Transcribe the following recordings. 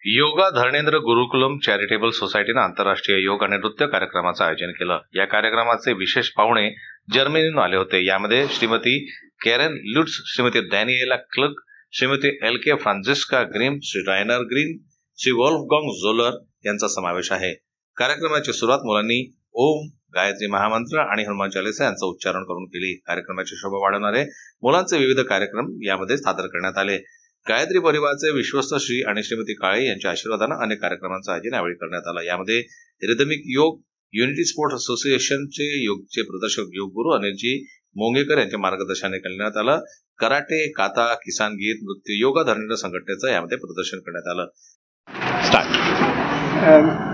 Yoga Dharmendra Gurukulam charitable सोसायटीने आंतरराष्ट्रीय योग आणि नृत्य कार्यक्रमाचं आयोजन केलं। या कार्यक्रमाचे विशेष पाहुणे जर्मनीहून आले होते। यामध्ये Shrimati Karen Lutz, Shrimati Daniela Klug, Shrimati L K. Franziska Griem, Shri Rainer Green, Shri Wolfgang Zoller यांचा समावेश आहे। कार्यक्रमाची सुरुवात मुलांनी ओम, गायत्री महामंत्र आणि हनुमान चालीसा यांचं उच्चारण करून केली। कार्यक्रमाची शोभा वाढवणारे मुलांचे विविध कार्यक्रम यामध्ये सादर करण्यात आले। गायत्री परिवाराचे विश्वस्त श्री आणि श्रीमती काळे यांच्या आशीर्वादाने अनेक कार्यक्रमांचं आयोजन यावेळी करण्यात आलं। यामध्ये रिदमिक योग, युनिटी स्पोर्ट्स असोसिएशनचे योगचे प्रदर्शक योग गुरु अनिलजी मोंगेकर यांच्या मार्गदर्शनाने करण्यात आलं। कराटे, काता, किसान गीत, नृत्य, योगा धर्मेंद्र संघटनेचं यामध्ये प्रदर्शन करण्यात आलं।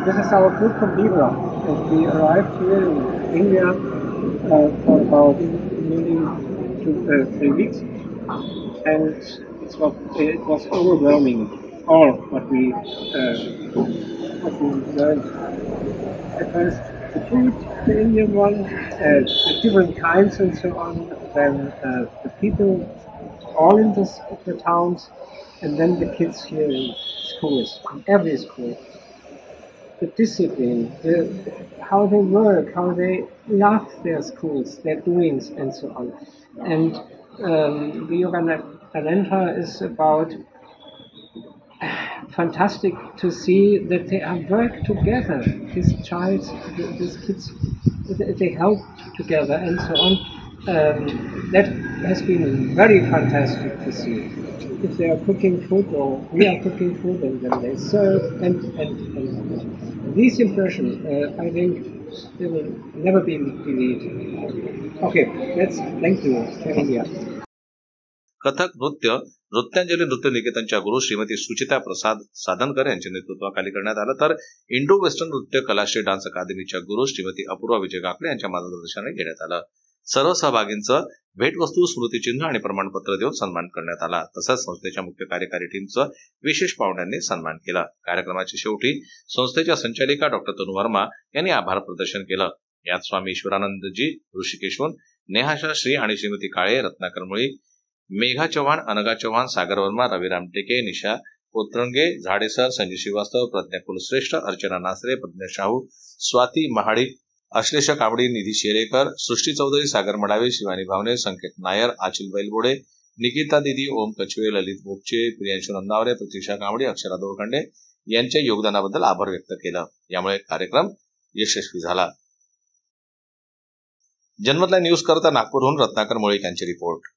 This is our group from Libra. We arrived here in India for about nearly 3 weeks, and it was overwhelming. All what we learned. At first, the food, the Indian one, the different kinds and so on. Then the people, all in the towns, and then the kids here in schools, in every school. The discipline, how they work, how they love their schools, their doings, and so on. And the Yoga Talenta is about fantastic to see that they are work together. These kids, they help together, and so on. That has been very fantastic to see. If they are cooking food or we are cooking food, and then they serve, and these impressions, I think they will never be deleted. Okay, thank you, India. Kathak नृत्य नृत्यांजली नृत्य निकेतनच्या गुरु श्रीमती सुचिता प्रसाद साधनकर यांच्या नेतृत्वाखाली करण्यात आलं। तर Indo western नृत्य Kalashree dance अकादमीच्या गुरु श्रीमती अपूर्वा विजय काकडे यांच्या मार्गदर्शनाने घेण्यात आलं। सर्व सहभागींचं भेटवस्तू, स्मृतिचिन्ह आणि प्रमाणपत्र देऊन सन्मान करण्यात आला। तसंच संस्थेच्या मुख्य कार्यकारी टीमचं विशेष पाहुण्यांनी सन्मान केला। कार्यक्रमाच्या शेवटी संस्थेच्या संचालिका डॉक्टर तनु वर्मा यांनी आभार प्रदर्शन केलं। यात स्वामी ईश्वरानंदजी ऋषिकेशहून, नेहाशा श्री आणि श्रीमती काळे, रत्नाकर मुळी, मेघा चव्हाण, अनघा चव्हाण, सागर वर्मा, रवी रामटेके, निशा कोत्रंगे, झाडेसर, संजय श्रीवास्तव, प्रज्ञा कुलश्रेष्ठ, अर्चना नासरे, प्रज्ञा शाहू, स्वाती महाडिक, अश्लेषा कांबडी, निधी शेरेकर, सृष्टी चौधरी, सागर मडावे, शिवानी भावने, संकेत नायर, आचिल बैलबोडे, निकिता दिदी, ओम कछवे, ललित मोपचे, प्रियांशु नंदावरे, प्रतीक्षा कांबडी, अक्षरा दोरखंडे यांच्या योगदानाबद्दल आभार व्यक्त केलं। यामुळे कार्यक्रम यशस्वी झाला। जनमतला न्यूज करता नागपूरहून रत्नाकर मुळे यांची रिपोर्ट।